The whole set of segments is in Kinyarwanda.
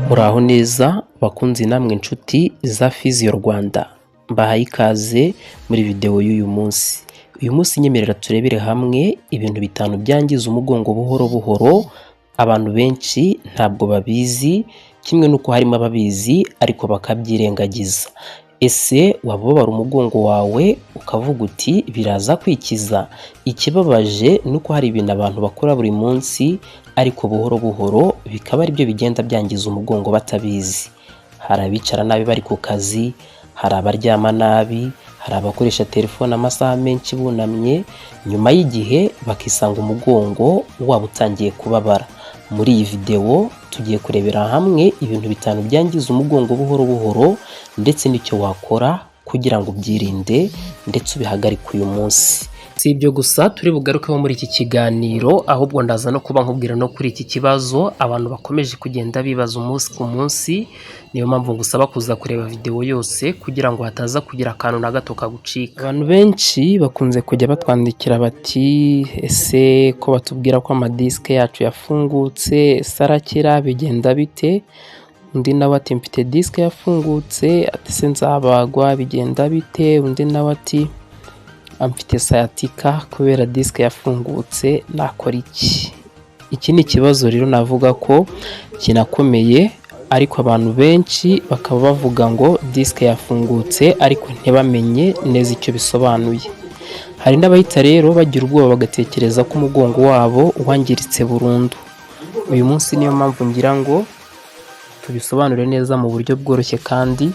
Muraho neza bakunzi namwe inshuti za Physio Rwanda, mbahaye ikaze muri video y'uyu munsi. Uyu munsi nyemerera turebere hamwe ibintu bitanu byangiza umugongo buhoro buhoro, abantu benshi ntabwo babizi, kimwe nuko harimo ababizi ariko bakabyirengagiza. Ese wababara umugongo wawe ukavuga uti biraza kwikiza? Ikibabaje nuko hari ibintu abantu bakora buri munsi ariko buhoro buhoro bikaba ari byo bigenda byangiza umugongo batabizi. Hari abicara nabi bari ku kazi, hari abaryama nabi, hari abakoresha telefone amasaha menshi bunamye, nyuma y'igihe bakisanga umugongo waba utangiye kubabara. Muri iyi video tugiye kurebera hamwe ibintu bitanu byangiza umugongo buhoro buhoro ndetse n'icyo wakora kugira ngo ubyirinde ndetse ubihagarike uyu munsi. Si ibyo gusa turi bugarukeho muri iki kiganiro, ahubwo ndaza no kuba nkubwira no kuri iki kibazo abantu bakomeje kugenda bibaza umunsi ku munsi. Niyo mpamvu ngusaba kuza kureba video yose kugira ngo hataza kugira akantu na gato kagucika. Abantu benshi bakunze kujya batwandikira bati ese ko batubwira ko amadiske yacu yafungutse, sarakira bigenda bite? Undi nawe ati mfite diske yafungutse, ati se nzabagwa bigenda bite? Undi nawe ati amfite sciatica kubera diske yafungutse, nakora iki? Iki ni ikibazo rero navuga ko kinakomeye, ariko abantu benshi bakaba bavuga ngo diske yafungutse ariko ntibamenye neza icyo bisobanuye. Hari n'abahita rero bagira ubwoba bagatekereza ko umugongo wabo wangiritse burundu. Uyu munsi niyo mpamvu ngira ngo tubisobanure neza mu buryo bworoshye kandi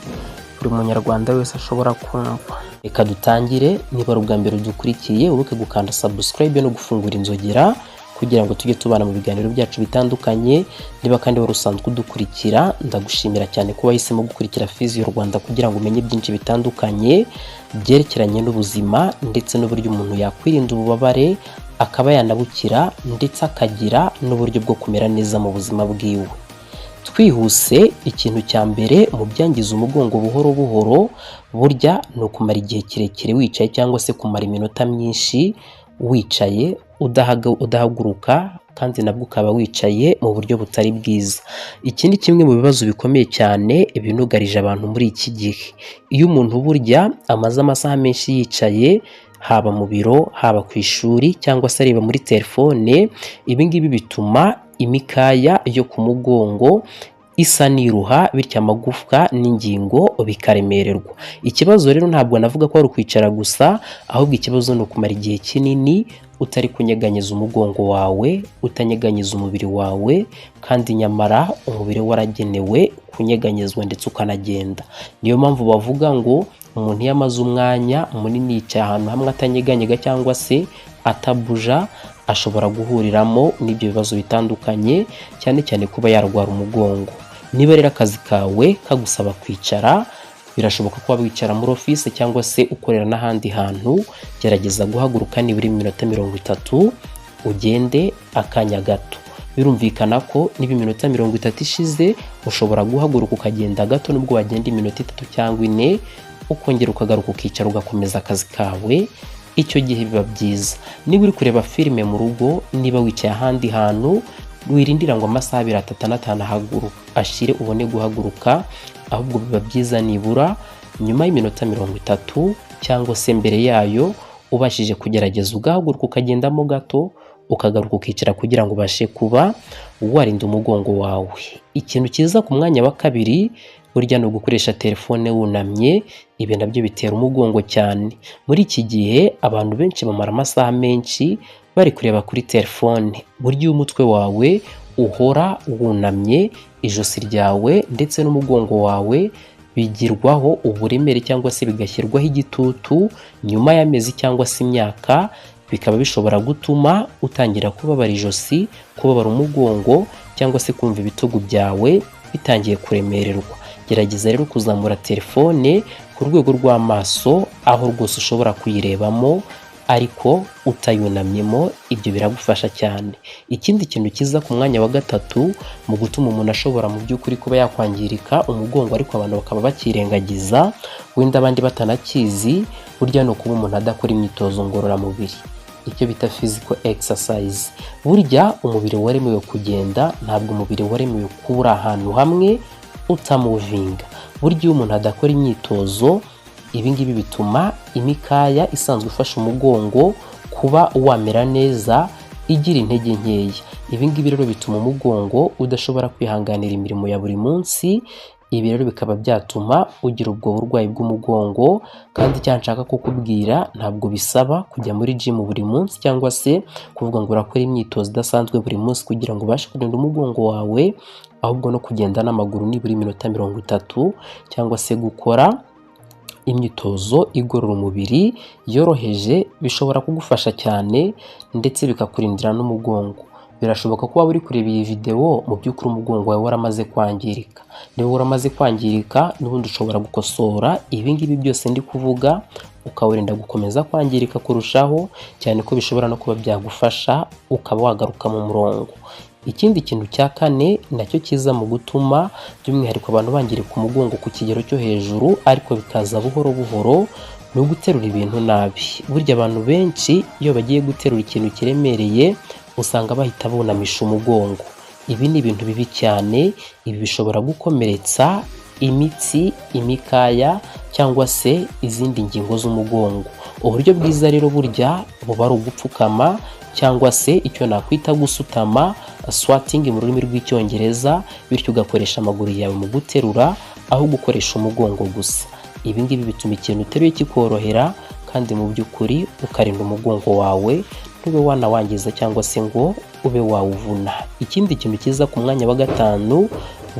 buri munyarwanda wese ashobora kumva. Reka dutangire. Niba ari ubwa mbere dukurikiye, ubuke gukanda subscribe no gufungura inzogera kugira ngo tujye tubana mu biganiro byacu bitandukanye. Niba kandi wari usanzwe udukurikira, ndagushimira cyane kuba wahisemo gukurikira Physio Rwanda kugira ngo umenye byinshi bitandukanye byerekeranye n'ubuzima ndetse n'uburyo umuntu yakwirinda ububabare akaba yanabukira ndetse akagira n'uburyo bwo kumera neza mu buzima bwiwe. Twihuse, ikintu cya mbere mu byangiza umugongo buhoro buhoro burya ni ukumara igihe kirekire wicaye cyangwa se kumara iminota myinshi wicaye udahaguruka, kandi nabwo ukaba wicaye mu buryo butari bwiza. Iki ni kimwe mu bibazo bikomeye cyane binugarije abantu muri iki gihe. Iyo umuntu burya amaze amasaha menshi yicaye, haba mu biro, haba ku ishuri cyangwa se areba muri telefone, ibi ngibi bituma imikaya yo ku mugongo isa niruha, bityo amagufwa n'ingingo bikaremererwa. Ikibazo rero ntabwo navuga ko ari ukwicara gusa, ahubwo ikibazo ni ukumara igihe kinini utari kunyeganyeza umugongo wawe, utanyeganyeza umubiri wawe, kandi nyamara umubiri waragenewe kunyeganyezwa ndetse ukanagenda. Niyo mpamvu bavuga ngo umuntu iyo amaze umwanya munini yicaye ahantu hamwe atanyeganyega cyangwa se atabuja, ashobora guhuriramo n'ibyo bibazo bitandukanye, cyane cyane kuba yarwara umugongo. Niba rero akazi kawe kagusaba kwicara, birashoboka ko wicara muri office cyangwa se ukorera n'ahandi hantu, gerageza guhaguruka nibura iminota 30 ugende akanya gato. Birumvikana ko niba iminota 30 ishize ushobora guhaguruka ukagenda gato, nubwo wagenda iminota 3 cyangwa 4 ukongera ukagaruka ukicara ugakomeza akazi kawe, icyo gihe biba byiza. Niba uri kureba filime mu rugo, niba wicaye ahandi hantu, wirindira ngo amasaha 3 ashire ubone guhaguruka, ahubwo biba byiza nibura nyuma y'iminota 30 cyangwa se mbere yayo ubashije kugerageza ugahaguruka ukagendamo gato, ukagaruka ukicara kugira ngo ubashe kuba warinda umugongo wawe. Ikintu cyiza ku mwanya wa kabiri burya no gukoresha telefone wunamye, ibi nabyo bitera umugongo cyane. Muri iki gihe abantu benshi bamara amasaha menshi bari kureba kuri telefone. Burya umutwe wawe uhora wunamye, ijosi ryawe ndetse n'umugongo wawe bigirwaho uburemere cyangwa se bigashyirwaho igitutu nyuma y'amezi cyangwa se imyaka, bikaba bishobora gutuma utangira kubabara ijosi, kubabara umugongo cyangwa se kumva ibitugu byawe bitangiye kuremererwa. Gerageza rero kuzamura telefone ku rwego rw'amaso, aho rwose ushobora kuyirebamo ariko utayunamyemo, ibyo biragufasha cyane. Ikindi kintu kiza ku mwanya wa gatatu mu gutuma umuntu ashobora mu by'ukuri kuba yakwangirika umugongo ariko abantu bakaba bakirengagiza, wenda abandi batanakizi, burya no kuba umuntu adakora imyitozo ngororamubiri. icyo bita physical exercise. Burya umubiri waremewe kugenda, ntabwo umubiri waremewe kuba ahantu hamwe utamuvinga. Burya iyo umuntu adakora imyitozo, ibi ngibi bituma imikaya isanzwe ifasha umugongo kuba wamera neza igira intege nkeya. Ibi ngibi rero bituma umugongo udashobora kwihanganira imirimo ya buri munsi. Ibi rero bikaba byatuma ugira ubwo burwayi bw'umugongo. Kandi icyo nshaka kukubwira, ntabwo bisaba kujya muri gym buri munsi cyangwa se kuvuga ngo urakora imyitozo idasanzwe buri munsi kugira ngo ubashe kurinda umugongo wawe, ahubwo no kugenda n'amaguru nibura iminota 30 cyangwa se gukora imyitozo igorora umubiri yoroheje bishobora kugufasha cyane ndetse bikakurindira n'umugongo. Birashoboka ko waba uri kureba iyi video mu by'ukuri umugongo wawe waramaze kwangirika. Niba waramaze kwangirika, n'ubundi ushobora gukosora ibi ngibi byose ndi kuvuga ukawurinda gukomeza kwangirika kurushaho, cyane ko bishobora no kuba byagufasha ukaba wagaruka mu murongo. Ikindi kintu cya kane nacyo kiza mu gutuma by'umwihariko abantu bangirika umugongo ku kigero cyo hejuru ariko bikaza buhoro buhoro, ni uguterura ibintu nabi. Burya abantu benshi iyo bagiye guterura ikintu kiremereye usanga bahita bunamisha umugongo. Ibi ni ibintu bibi cyane. Ibi bishobora gukomeretsa imitsi, imikaya cyangwa se izindi ngingo z'umugongo. Uburyo bwiza rero burya buba ari ugupfukama cyangwa se icyo nakwita gusutama, squatting mu rurimi rw'icyongereza, bityo ugakoresha amaguru yawe mu guterura aho gukoresha umugongo gusa. Ibi ngibi bituma ikintu uteruye kikorohera kandi mu by'ukuri ukarinda umugongo wawe ntube wanawangiza cyangwa se ngo ube wawuvuna. Ikindi kintu kiza ku mwanya wa gatanu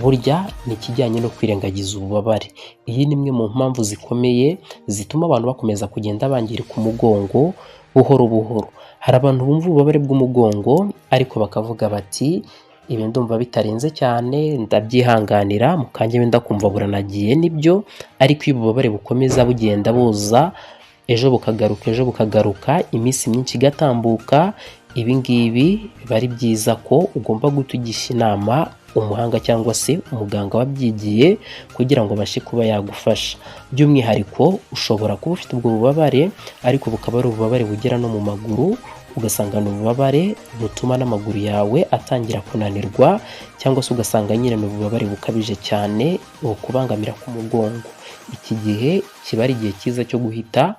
burya ni ikijyanye no kwirengagiza ububabare. Iyi ni imwe mu mpamvu zikomeye zituma abantu bakomeza kugenda bangirika umugongo buhoro buhoro. Hari abantu bumva ububabare bw'umugongo ariko bakavuga bati ibi ndumva bitarenze cyane, ndabyihanganira, mu kanya wenda kumva buranagiye. Nibyo, ariko iyo ububabare bukomeza bugenda buza ejo bukagaruka iminsi myinshi igatambuka, ibi ngibi biba ari byiza ko ugomba gutugisha inama umuhanga cyangwa se umuganga wabyigiye kugira ngo abashe kuba yagufasha. By'umwihariko ushobora kuba ufite ubwo bubabare ariko bukaba ari ububabare bugera no mu maguru, ugasanga ni ububabare butuma n'amaguru yawe atangira kunanirwa, cyangwa se ugasanga nyine ni ububabare bukabije cyane bukubangamira ku mugongo. Iki gihe kiba ari igihe cyiza cyo guhita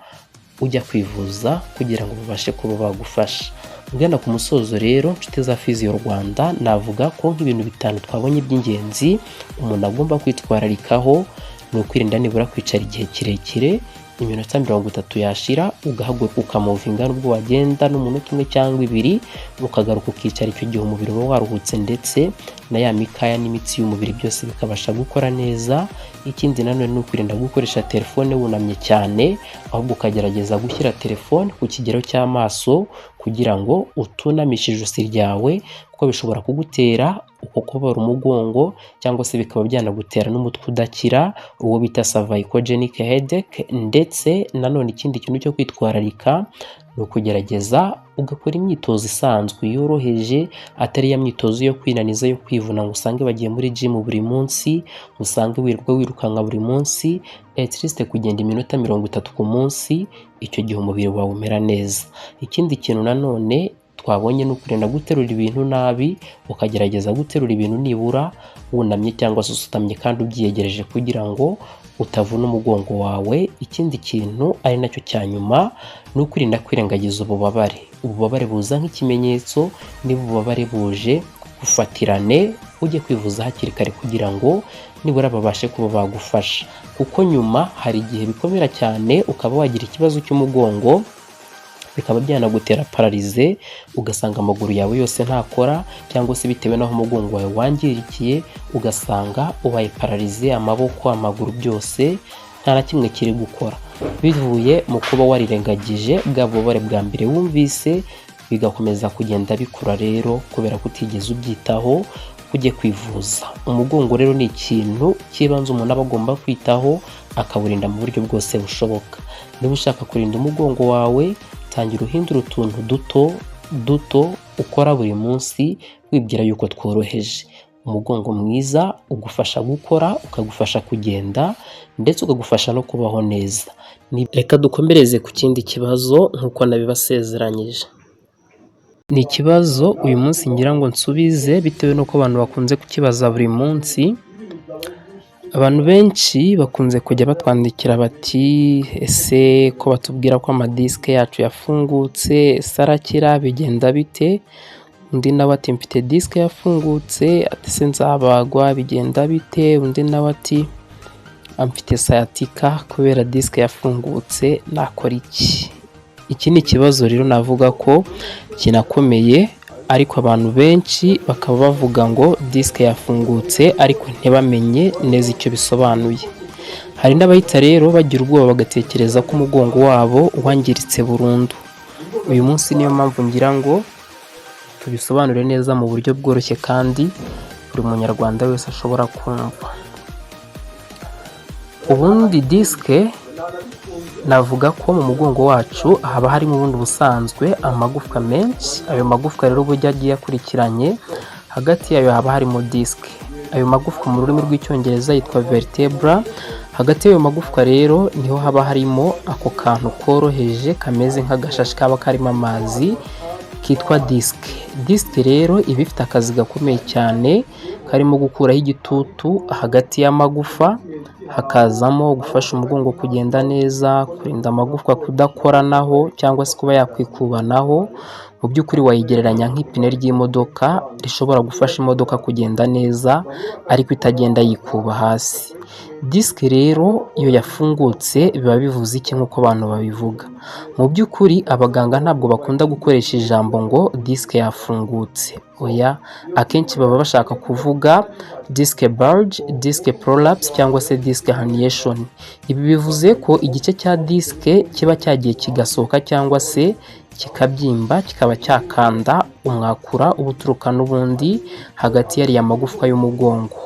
ujya kwivuza kugira ngo babashe kuba bagufasha. Ngana ku musozo rero, nshuti za Physio Rwanda, navuga ko nk'ibintu bitanu twabonye by'ingenzi umuntu agomba kwitwararikaho ni ukwirinda nibura kwicara igihe kirekire, iminota 30 yashira ugahaguruka ukamuvinga nubwo wagenda n'umunota umwe cyangwa ibiri, ukagaruka ukicara. Icyo gihe umubiri uba waruhutse ndetse na ya mikaya n'imitsi y'umubiri byose bikabasha gukora neza. Ikindi nanone ni ukwirinda gukoresha telefone wunamye cyane, ahubwo ukagerageza gushyira telefone ku kigero cy'amaso kugira ngo utunamishe ijosi ryawe, kuko bishobora kugutera uko kubara umugongo cyangwa se bikaba byanagutera n'umutwe udakira, uwo bita cervicogenic headache. Ndetse nanone ikindi kintu cyo kwitwararika ni ukugerageza ugakora imyitozo isanzwe yoroheje, atari ya myitozo yo kwinaniza yo kwivuna ngo usange bagiye muri gym buri munsi, usange wirirwa wirukanka buri munsi. At least kugenda iminota 30 ku munsi, icyo gihe umubiri wawe umera neza. Ikindi kintu nanone twabonye ni ukurinda guterura ibintu nabi, ukagerageza guterura ibintu nibura wunamye cyangwa se usutamye kandi ubyiyegereje kugira ngo utavuna umugongo wawe. Ikindi kintu ari nacyo cya nyuma ni ukwirinda kwirengagiza ububabare. Ububabare buza nk'ikimenyetso, niba ububabare buje ufatirane ujye kwivuza hakiri kare kugira ngo nibura babashe kuba bagufasha, kuko nyuma hari igihe bikomera cyane ukaba wagira ikibazo cy'umugongo bikaba byanagutera paralize, ugasanga amaguru yawe yose ntakora, cyangwa se bitewe n'aho umugongo wawe wangirikiye ugasanga ubaye paralize, amaboko, amaguru byose nta na kimwe kiri gukora, bivuye mu kuba warirengagije bwa bubabare bwa mbere wumvise, bigakomeza kugenda bikura rero kubera ko utigeze ubyitaho ujye kwivuza. Umugongo rero ni ikintu cy'ibanze umuntu aba agomba kwitaho akawurinda mu buryo bwose bushoboka. Niba ushaka kurinda umugongo wawe, tangira uhindura utuntu duto ukora buri munsi wibwira yuko tworoheje. Umugongo mwiza ugufasha gukora, ukagufasha kugenda ndetse ukagufasha no kubaho neza. Reka dukomereze ku kindi kibazo nk'uko nabibasezeranyije. Ni ikibazo uyu munsi ngira ngo nsubize bitewe n'uko abantu bakunze kukibaza buri munsi. Abantu benshi bakunze kujya batwandikira bati ese ko batubwira ko amadisike yacu yafungutse, ese arakira bigenda bite? Undi nawe ati mfite disike yafungutse, ati se nzabagwa bigenda bite? Undi nawe ati mfite sciatica kubera disike yafungutse, nakora iki? Iki ni ikibazo rero navuga ko kinakomeye, ariko abantu benshi bakaba bavuga ngo disike yafungutse ariko ntibamenye neza icyo bisobanuye. Hari n'abahita rero bagira ubwoba bagatekereza ko umugongo wabo wangiritse burundu. Uyu munsi niyo mpamvu ngira ngo tubisobanure neza mu buryo bworoshye kandi buri munyarwanda wese ashobora kumva. Ubundi disike navuga ko mu mugongo wacu haba harimo ubundi busanzwe amagufwa menshi. Ayo magufwa rero burya agiye akurikiranye, hagati yayo haba harimo disike. Ayo magufwa mu rurimi rw'icyongereza yitwa vertebra. Hagati y'ayo magufwa rero niho haba harimo ako kantu koroheje kameze nk'agashashi kaba karimo amazi kitwa disike. Disike rero iba ifite akazi gakomeye cyane karimo gukuraho igitutu hagati y'amagufa, hakazamo gufasha umugongo kugenda neza, kurinda amagufwa kudakoranaho cyangwa se kuba yakwikubanaho. Mu by'ukuri wayigereranya nk'ipine ry'imodoka rishobora gufasha imodoka kugenda neza ariko itagenda yikuba hasi. Disike rero iyo yafungutse biba bivuze iki nk'uko abantu babivuga? Mu by'ukuri abaganga ntabwo bakunda gukoresha ijambo ngo disike yafungutse. Oya, akenshi baba bashaka kuvuga disike bulge, disike prolapse cyangwa se disike herniation. Ibi bivuze ko igice cya disike kiba cyagiye kigasohoka cyangwa se kikabyimba, kikaba cyakanda umwakura ubuturuka n'ubundi hagati y'ariya magufwa y'umugongo.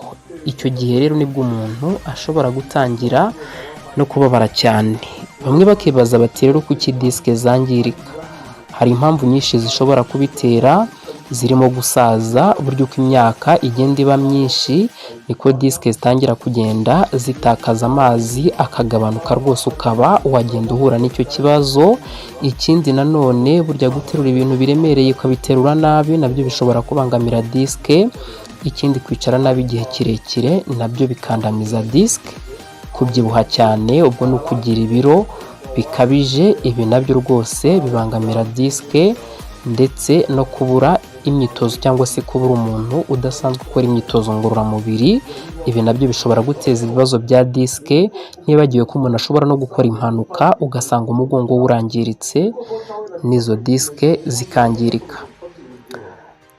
Icyo gihe rero nibwo umuntu ashobora gutangira no kubabara cyane. Bamwe bakibaza bati rero kuki disike zangirika? Hari impamvu nyinshi zishobora kubitera, zirimo gusaza. Burya uko imyaka igenda iba myinshi niko disike zitangira kugenda zitakaza amazi akagabanuka rwose, ukaba wagenda uhura n'icyo kibazo. Ikindi nanone burya guterura ibintu biremereye ukabiterura nabi nabyo bishobora kubangamira disike. Ikindi kwicara nabi igihe kirekire nabyo bikandamiza disike. Kubyibuha cyane ubwo ni ukugira ibiro bikabije, ibi nabyo rwose bibangamira disike. Ndetse no kubura imyitozo cyangwa se kubura umuntu udasanzwe ukora imyitozo ngororamubiri, ibi nabyo bishobora guteza ibibazo bya disike. Ntibagiwe ko umuntu ashobora no gukora impanuka ugasanga umugongo we urangiritse n'izo disike zikangirika.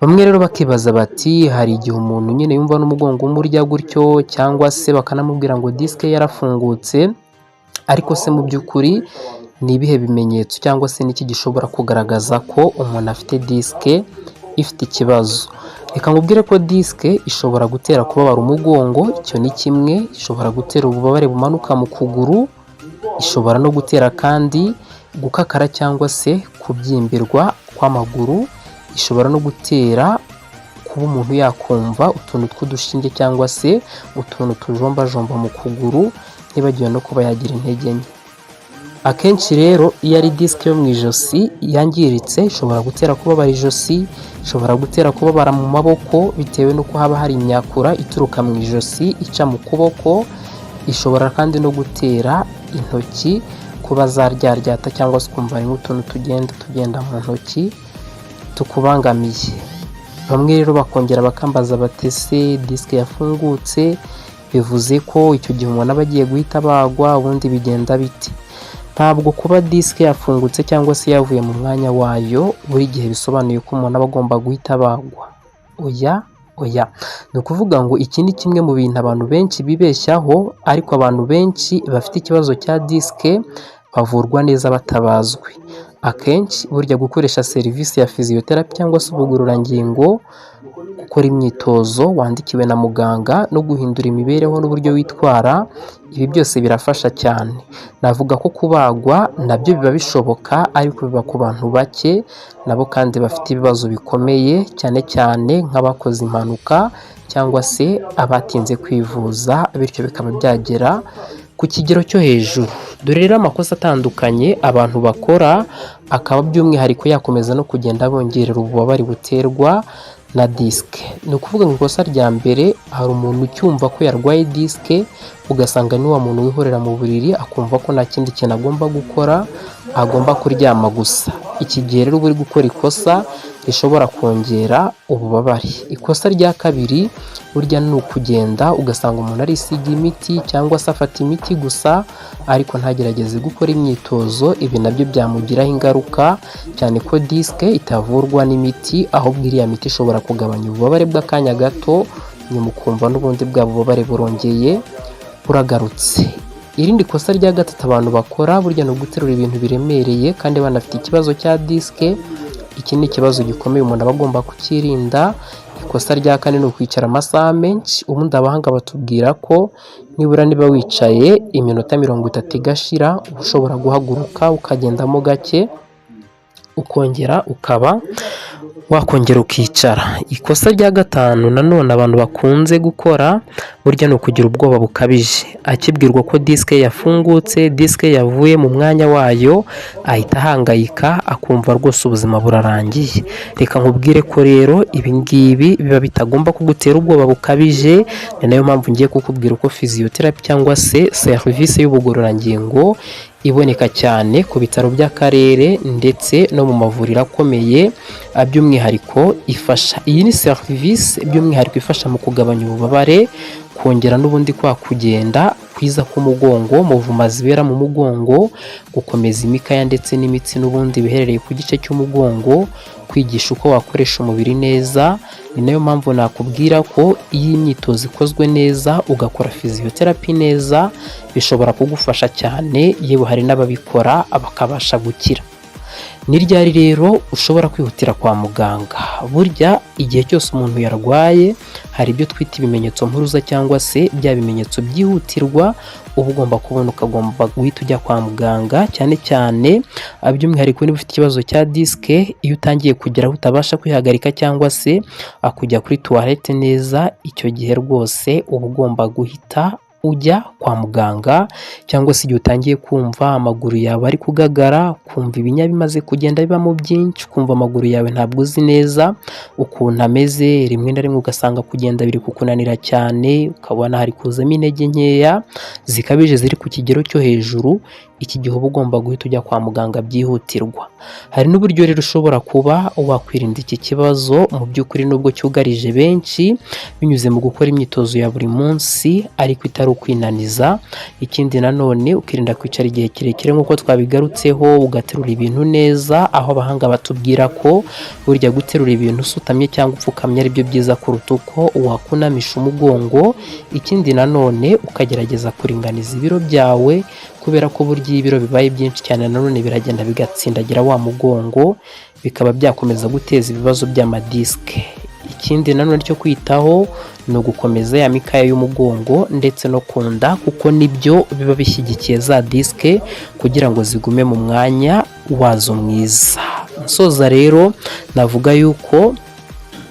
Bamwe rero bakibaza bati hari igihe umuntu nyine yumva n'umugongo umurya gutyo cyangwa se bakanamubwira ngo disike yarafungutse, ariko se mu by'ukuri ni ibihe bimenyetso cyangwa se n'iki gishobora kugaragaza ko umuntu afite disike ifite ikibazo? Reka nkubwire ko disike ishobora gutera kubabara umugongo, icyo ni kimwe. Ishobora gutera ububabare bumanuka mu kuguru, ishobora no gutera kandi gukakara cyangwa se kubyimbirwa kw'amaguru. Ishobora no gutera kuba umuntu yakumva utuntu tw'udushinge cyangwa se utuntu tujombajomba mu kuguru, ntibagiwe no kuba yagira intege nke. Akenshi rero iyo ari disike yo mu ijosi yangiritse ishobora gutera kubabara ijosi, ishobora gutera kubabara mu maboko bitewe n'uko haba hari imyakura ituruka mu ijosi ica mu kuboko. Ishobora kandi no gutera intoki kuba zaryaryata cyangwa se ukumva harimo utuntu tugenda mu ntoki tukubangamiye. Bamwe rero bakongera bakambaza bati se disike yafungutse bivuze ko icyo gihe umuntu aba agiye guhita abagwa, ubundi bigenda biti? Ntabwo kuba disike yafungutse cyangwa se yavuye mu mwanya wayo buri gihe bisobanuye ko umuntu aba agomba guhita abagwa. Oya, ni ukuvuga ngo iki ni kimwe mu bintu abantu benshi bibeshyaho, ariko abantu benshi bafite ikibazo cya disike bavurwa neza batabazwe. Akenshi burya gukoresha serivisi ya physiotherapy cyangwa se ubugororangingo, gukora imyitozo wandikiwe na muganga no guhindura imibereho n'uburyo witwara, ibi byose birafasha cyane. Navuga ko kubagwa nabyo biba bishoboka ariko biba ku bantu bake nabo kandi bafite ibibazo bikomeye, cyane cyane nk'abakoze impanuka cyangwa se abatinze kwivuza, bityo bikaba byagera ku kigero cyo hejuru. Dore rero amakosa atandukanye abantu bakora akaba by'umwihariko yakomeza no kugenda bongerera ububabare buterwa na disike. Ni ukuvuga ngo ikosa rya mbere, hari umuntu ucyumva ko yarwaye disike ugasanga ni wa muntu wihorera mu buriri akumva ko nta kindi kintu agomba gukora, agomba kuryama gusa. Iki gihe rero uba uri gukora ikosa rishobora kongera ububabare. Ikosa rya kabiri burya ni ukugenda ugasanga umuntu arisiga imiti cyangwa se afata imiti gusa ariko ntagerageze gukora imyitozo. Ibi nabyo byamugiraho ingaruka, cyane ko disike itavurwa n'imiti, ahubwo iriya miti ishobora kugabanya ububabare bw'akanya gato, nyuma ukumva n'ubundi bwa bubabare burongeye buragarutse. Irindi kosa rya gatatu abantu bakora burya ni uguterura ibintu biremereye kandi banafite ikibazo cya disike. Iki ni ikibazo gikomeye umuntu aba agomba kukirinda. Ikosa rya kane ni ukwicara amasaha menshi. Ubundi abahanga batubwira ko niba wicaye iminota 30 igashira, ushobora guhaguruka ukagendamo gake ukongera ukaba wakongera ukicara. Ikosa rya gatanu nanone abantu bakunze gukora burya ni ukugira ubwoba bukabije. Akibwirwa ko disike yafungutse, disike yavuye mu mwanya wayo, ahita ahangayika akumva rwose ubuzima burarangiye. Reka nkubwire ko rero ibi ngibi biba bitagomba kugutera ubwoba bukabije. Ni nayo mpamvu ngiye kukubwira uko physiotherapy cyangwa se serivisi y'ubugororangingo iboneka cyane ku bitaro by'akarere ndetse no mu mavuriro akomeye, by'umwihariko ifasha. Iyi ni serivisi by'umwihariko ifasha mu kugabanya ububabare, kongera n'ubundi kwa kugenda kwiza k'umugongo, muvuma zibera mu mugongo, gukomeza imikaya ndetse n'imitsi n'ubundi biherereye ku gice cy'umugongo, kwigisha uko wakoresha umubiri neza. Ni nayo mpamvu nakubwira ko iyi imyitozo ikozwe neza ugakora physiotherapy neza bishobora kugufasha cyane, yewe hari n'ababikora bakabasha gukira. Ni ryari rero ushobora kwihutira kwa muganga? Burya igihe cyose umuntu yarwaye hari ibyo twita ibimenyetso mpuruza cyangwa se bya bimenyetso byihutirwa uba ugomba kubona, ukagomba guhita ujya kwa muganga, cyane cyane by'umwihariko niba ufite ikibazo cya disike. Iyo utangiye kugera utabasha kwihagarika cyangwa se kujya kuri toilette neza, icyo gihe rwose uba ugomba guhita ujya kwa muganga. Cyangwa se igihe utangiye kumva amaguru yawe ari kugagara, kumva ibinya bimaze kugenda bibamo byinshi, kumva amaguru yawe ntabwo uzi neza ukuntu ameze, rimwe na rimwe ugasanga kugenda biri kukunanira cyane, ukabona hari kuzamo intege nkeya zikabije ziri ku kigero cyo hejuru. Iki gihe uba ugomba guhita ujya kwa muganga byihutirwa. Hari n'uburyo rero ushobora kuba wakwirinda iki kibazo mu by'ukuri nubwo cyugarije benshi, binyuze mu gukora imyitozo ya buri munsi ariko itari ukwinaniza. Ikindi nanone ukirinda kwicara igihe kirekire nk'uko twabigarutseho, ugaterura ibintu neza, aho abahanga batubwira ko burya guterura ibintu usutamye cyangwa upfukamye ari byo byiza kuruta uko wakunamisha umugongo. Ikindi nanone ukagerageza kuringaniza ibiro byawe, kubera ko burya ibiro bibaye byinshi cyane nanone biragenda bigatsindagira wa mugongo, bikaba byakomeza guteza ibibazo by'amadisike. Ikindi nanone cyo kwitaho ni ugukomeza ya mikaya y'umugongo ndetse no kunda, kuko nibyo biba bishyigikiye za disike kugira ngo zigume mu mwanya wazo mwiza. Nsoza rero navuga yuko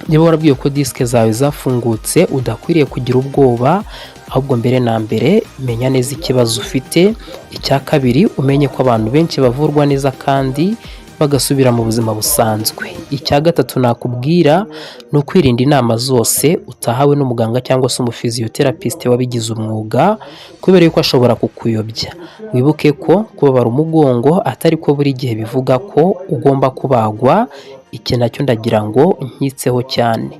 niba warabwiye ko disike zawe zafungutse udakwiriye kugira ubwoba, ahubwo mbere na mbere menya neza ikibazo ufite. Icya kabiri, umenye ko abantu benshi bavurwa neza kandi bagasubira mu buzima busanzwe. Icya gatatu nakubwira ni ukwirinda inama zose utahawe n'umuganga cyangwa se umuphysiotherapist wabigize umwuga, kubera yuko ashobora kukuyobya. Wibuke ko kubabara umugongo atari ko buri gihe bivuga ko ugomba kubagwa. Iki nacyo ndagira ngo nkitseho cyane.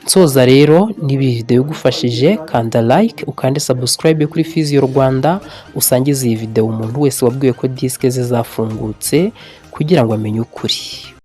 Nsoza rero niba iyi video igufashije, kanda like, ukande subscribe kuri Physio Rwanda, usangize iyi video umuntu wese wabwiwe ko disike ze zafungutse kugira ngo amenye ukuri.